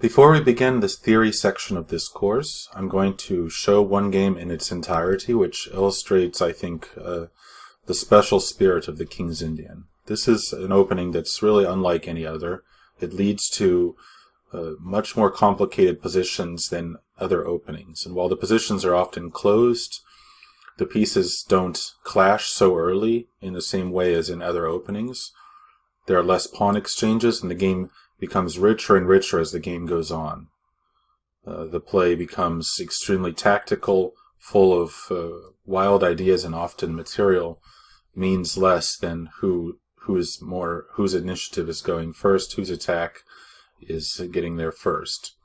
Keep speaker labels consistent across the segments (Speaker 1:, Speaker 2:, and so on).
Speaker 1: Before we begin this theory section of this course, I'm going to show one game in its entirety, which illustrates, I think, the special spirit of the King's Indian. This is an opening that's really unlike any other. It leads to much more complicated positions than other openings. And while the positions are often closed, the pieces don't clash so early in the same way as in other openings. There are less pawn exchanges, and the game becomes richer and richer as the game goes on. The play becomes extremely tactical, full of wild ideas, and often material means less than whose initiative is going first, whose attack is getting there first.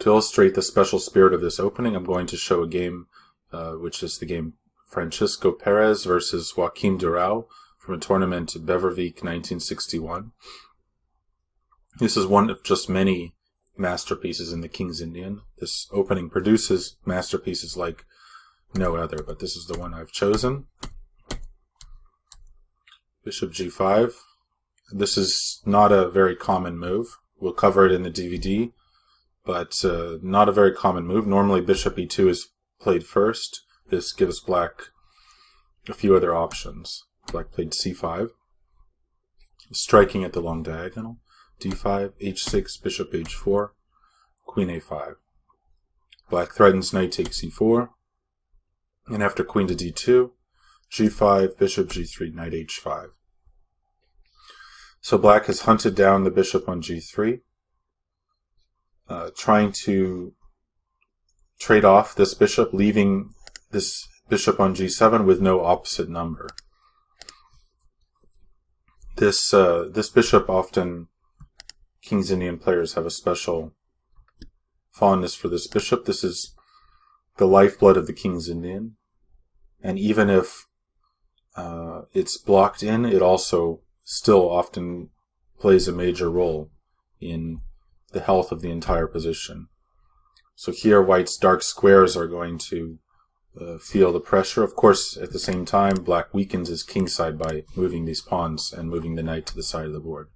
Speaker 1: To illustrate the special spirit of this opening, I'm going to show a game which is the game Francisco Perez versus Joaquim Durão from a tournament at Beverwijk 1961. This is one of just many masterpieces in the King's Indian. This opening produces masterpieces like no other, but this is the one I've chosen. Bishop g5. This is not a very common move. We'll cover it in the DVD, but not a very common move. Normally bishop e2 is played first. This gives black a few other options. Black played c5, striking at the long diagonal. d5, h6, bishop h4, queen a5. Black threatens knight takes e4, and after queen to d2, g5, bishop g3, knight h5. So black has hunted down the bishop on g3, trying to trade off this bishop, leaving this bishop on g7 with no opposite number. This bishop often, King's Indian players have a special fondness for this bishop. This is the lifeblood of the King's Indian. And even if it's blocked in, it also still often plays a major role in the health of the entire position. So here white's dark squares are going to feel the pressure. Of course, at the same time, black weakens his kingside by moving these pawns and moving the knight to the side of the board.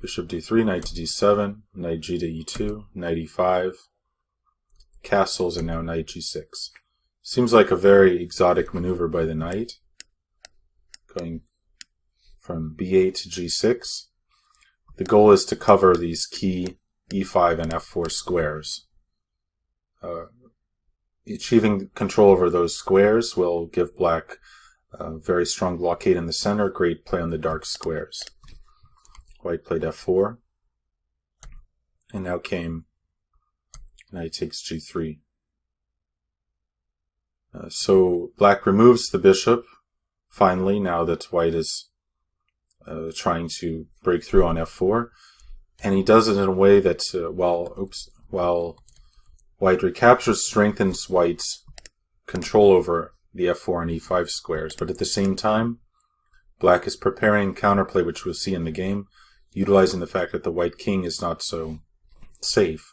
Speaker 1: Bishop d3, knight to d7, knight g to e2, knight e5, castles, and now knight g6. Seems like a very exotic maneuver by the knight, going from b8 to g6. The goal is to cover these key e5 and f4 squares. Achieving control over those squares will give black a very strong blockade in the center, great play on the dark squares. White played f4, and now came knight takes g3. So black removes the bishop, finally, now that white is trying to break through on f4, and he does it in a way that, while white recaptures, strengthens white's control over the f4 and e5 squares, but at the same time, black is preparing counterplay, which we'll see in the game, utilizing the fact that the white king is not so safe.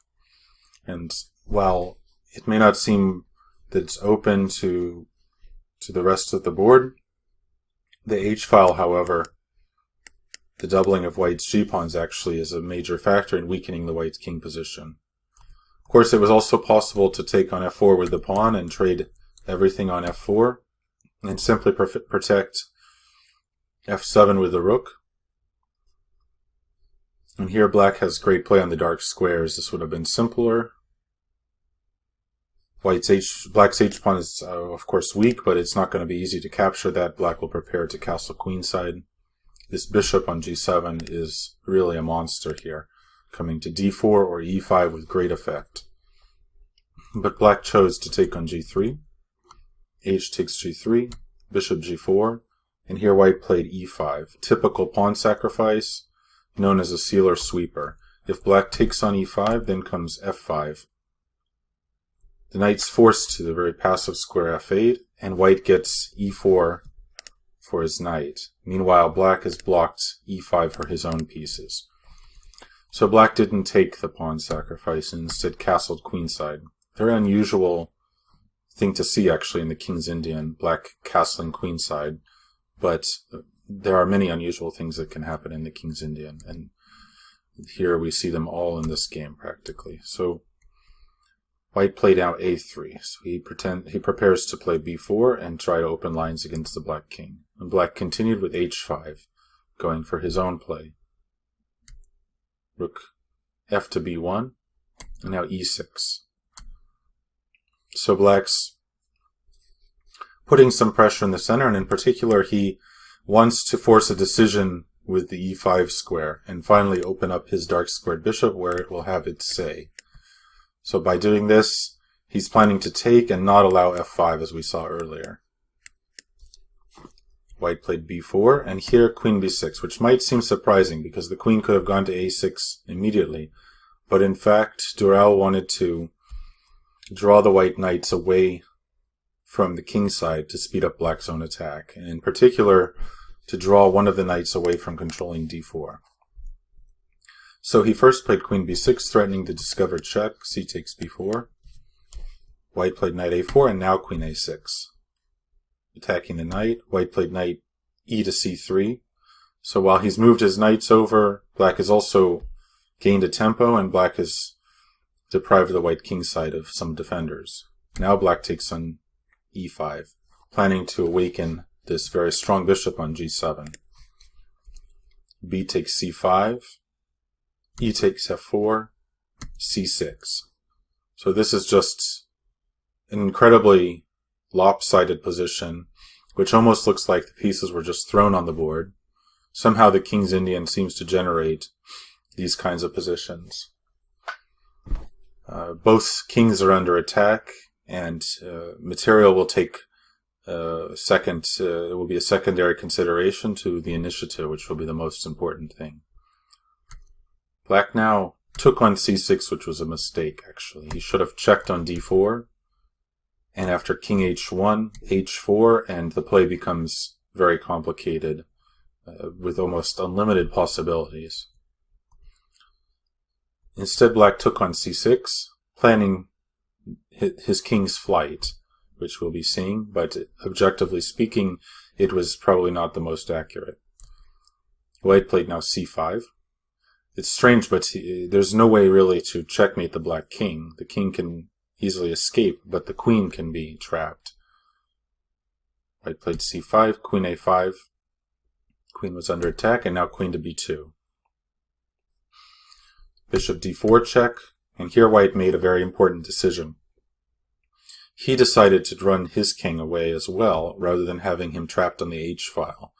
Speaker 1: And while it may not seem that it's open to the rest of the board, the h-file, however, the doubling of white's g-pawns actually is a major factor in weakening the white's king position. Of course, it was also possible to take on f4 with the pawn and trade everything on f4 and simply protect f7 with the rook. And here black has great play on the dark squares. This would have been simpler. Black's h-pawn is, of course, weak, but it's not going to be easy to capture that. Black will prepare to castle queenside. This bishop on g7 is really a monster here, coming to d4 or e5 with great effect. But black chose to take on g3. H takes g3, bishop g4, and here white played e5. Typical pawn sacrifice, known as a sealer sweeper. If black takes on e5, then comes f5. The knight's forced to the very passive square f8, and white gets e4 for his knight. Meanwhile, black has blocked e5 for his own pieces. So black didn't take the pawn sacrifice and instead castled queenside. Very unusual thing to see, actually, in the King's Indian, black castling queenside. But there are many unusual things that can happen in the King's Indian. And here we see them all in this game practically. So white played out a3. So he prepares to play b4 and try to open lines against the black king. And black continued with h5, going for his own play. Rook f to b1, and now e6. So black's putting some pressure in the center, and in particular he wants to force a decision with the e5 square and finally open up his dark squared bishop where it will have its say. So by doing this, he's planning to take and not allow f5 as we saw earlier. White played b4, and here queen b6, which might seem surprising because the queen could have gone to a6 immediately, but in fact Dural wanted to draw the white knights away from the kingside to speed up black's own attack, and in particular to draw one of the knights away from controlling d4. So he first played queen b6, threatening the discovered check. C takes b4. White played knight a4, and now queen a6. Attacking the knight, white played knight e to c3. So while he's moved his knights over, black has also gained a tempo, and black has deprived the white kingside of some defenders. Now black takes on e5, planning to awaken this very strong bishop on g7. B takes c5, e takes f4, c6. So this is just an incredibly lopsided position, which almost looks like the pieces were just thrown on the board. Somehow the King's Indian seems to generate these kinds of positions. Both kings are under attack, and material will take it will be a secondary consideration to the initiative, which will be the most important thing. Black now took on c6, which was a mistake, actually. He should have checked on d4, and after king h1, h4, and the play becomes very complicated, with almost unlimited possibilities. Instead, black took on c6, planning his king's flight, which we'll be seeing, but objectively speaking, it was probably not the most accurate. White played now c5. It's strange, but there's no way really to checkmate the black king. The king can easily escape, but the queen can be trapped. White played c5, queen a5. Queen was under attack, and now queen to b2. Bishop d4 check, and here white made a very important decision. He decided to run his king away as well, rather than having him trapped on the h-file.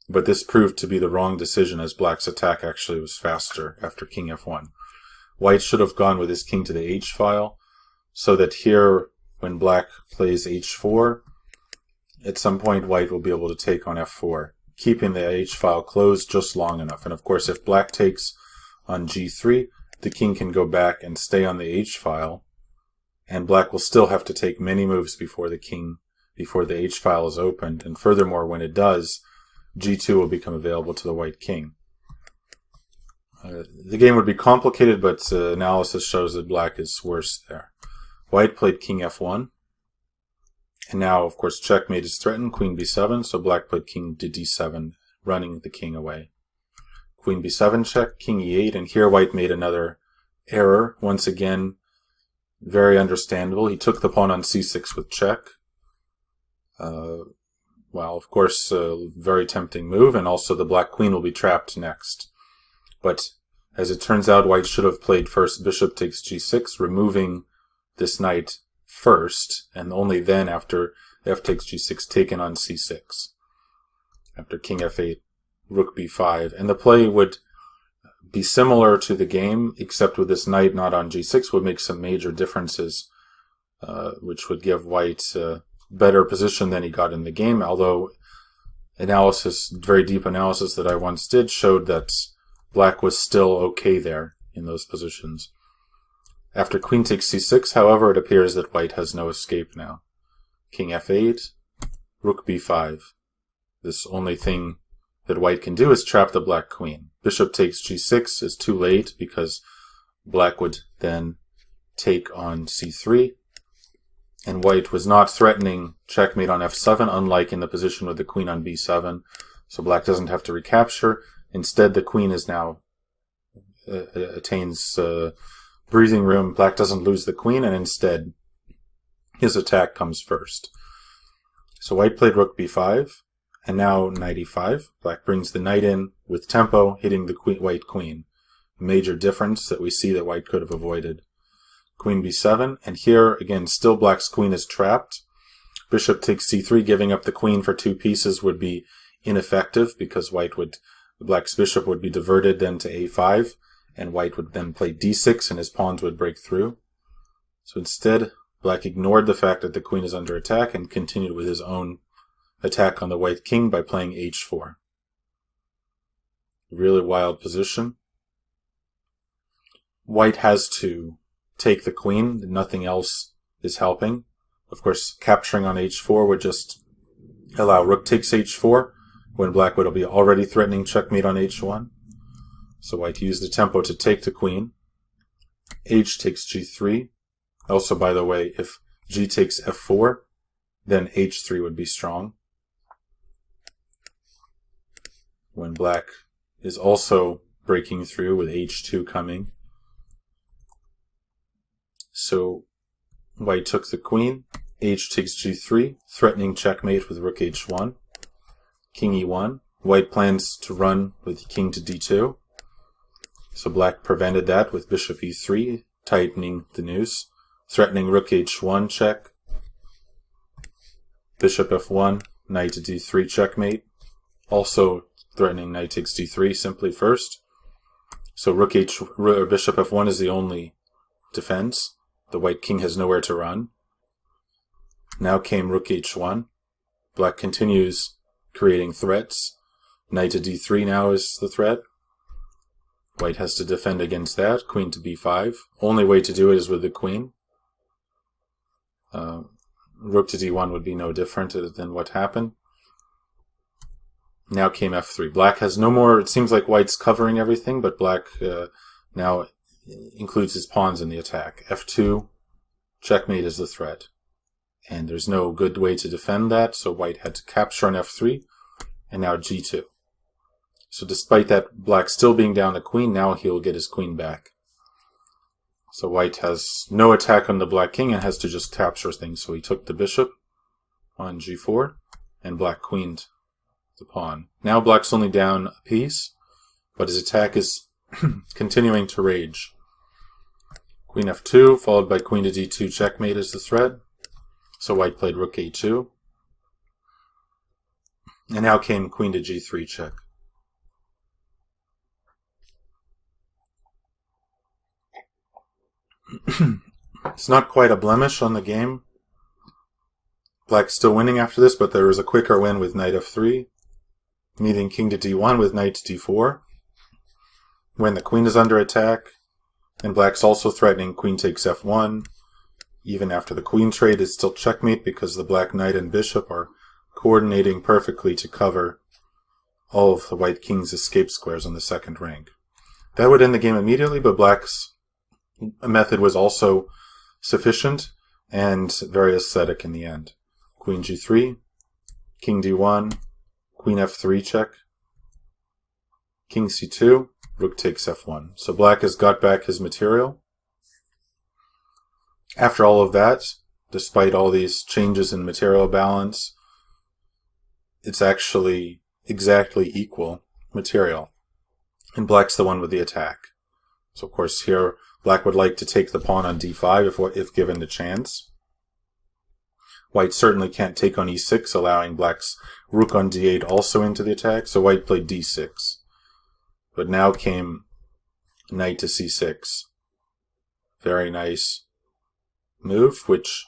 Speaker 1: But this proved to be the wrong decision, as black's attack actually was faster after king f1. White should have gone with his king to the h-file, so that here, when black plays h4, at some point white will be able to take on f4, keeping the h-file closed just long enough. And of course, if black takes on g3, the king can go back and stay on the h-file, and black will still have to take many moves before the h-file is opened. And furthermore, when it does, g2 will become available to the white king. The game would be complicated, but analysis shows that black is worse there. White played king f1, and now, of course, checkmate is threatened, queen b7, so black played king to d7, running the king away. Queen b7 check, king e8, and here white made another error, once again, very understandable. He took the pawn on c6 with check. Well, of course, a very tempting move, and also the black queen will be trapped next. But as it turns out, white should have played first bishop takes g6, removing this knight first, and only then, after f takes g6, taken on c6. After king f8, rook b5, and the play would be similar to the game, except with this knight not on g6 would make some major differences, which would give white a better position than he got in the game, although very deep analysis that I once did showed that black was still okay there in those positions. After queen takes c6, however, it appears that white has no escape now. King f8, rook b5. This only thing that white can do is trap the black queen. Bishop takes g6 is too late because black would then take on c3, and white was not threatening checkmate on f7, unlike in the position with the queen on b7, so black doesn't have to recapture. Instead, the queen is now attains breathing room. Black doesn't lose the queen, and instead his attack comes first. So white played rook b5, and now knight e5. Black brings the knight in with tempo, hitting the white queen. A major difference that we see that white could have avoided. Queen b7, and here again still black's queen is trapped. Bishop takes c3, giving up the queen for 2 pieces would be ineffective because black's bishop would be diverted then to a5, and white would then play d6 and his pawns would break through. So instead, black ignored the fact that the queen is under attack and continued with his own attack on the white king by playing h4. Really wild position. White has to take the queen, nothing else is helping. Of course, capturing on h4 would just allow rook takes h4, when black would be already threatening checkmate on h1. So white used the tempo to take the queen. H takes g3. Also, by the way, if g takes f4, then h3 would be strong. When black is also breaking through with h2 coming. So white took the queen, h takes g3, threatening checkmate with rook h1, king e1. White plans to run with king to d2. So black prevented that with bishop e3, tightening the noose, threatening rook h1 check, bishop f1, knight to d3 checkmate, also threatening knight takes d3 simply first. So bishop f1 is the only defense. The white king has nowhere to run. Now came rook h1. Black continues creating threats. Knight to d3 now is the threat. White has to defend against that. Queen to b5. Only way to do it is with the queen. Rook to d1 would be no different than what happened. Now came f3. Black has no more. It seems like white's covering everything, but black now includes his pawns in the attack. f2, checkmate is the threat. And there's no good way to defend that, so white had to capture on f3, and now g2. So despite that black still being down the queen, now he'll get his queen back. So white has no attack on the black king and has to just capture things. So he took the bishop on g4, and black queened the pawn. Now black's only down a piece, but his attack is continuing to rage. Queen f2, followed by queen to d2 checkmate is the threat. So white played rook a2. And now came queen to g3 check. It's not quite a blemish on the game. Black's still winning after this, but there was a quicker win with knight f3, meeting king to d1 with knight to d4. When the queen is under attack, and black's also threatening queen takes f1. Even after the queen trade, it's still checkmate because the black knight and bishop are coordinating perfectly to cover all of the white king's escape squares on the second rank. That would end the game immediately, but black's method was also sufficient and very aesthetic in the end. Queen g3, king d1, queen f3 check, king c2, rook takes f1. So black has got back his material. After all of that, despite all these changes in material balance, it's actually exactly equal material. And black's the one with the attack. So of course here, black would like to take the pawn on d5 if given the chance. White certainly can't take on e6, allowing black's rook on d8 also into the attack, so white played d6. But now came knight to c6. Very nice move, which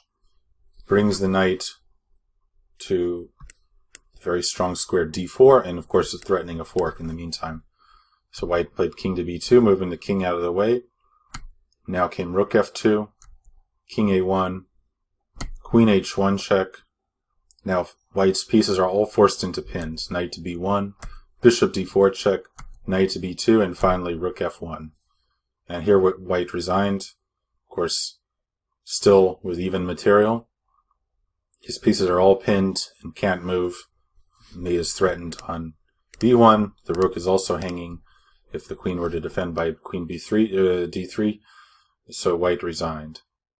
Speaker 1: brings the knight to a very strong square d4, and of course is threatening a fork in the meantime. So white played king to b2, moving the king out of the way. Now came rook f2, king a1, queen h1 check. Now white's pieces are all forced into pins. Knight to b1, bishop d4 check, knight to b2, and finally rook f1. And here white resigned, of course, still with even material. His pieces are all pinned and can't move. Mate is threatened on b1. The rook is also hanging. if the queen were to defend by queen b3, d3, so white resigned.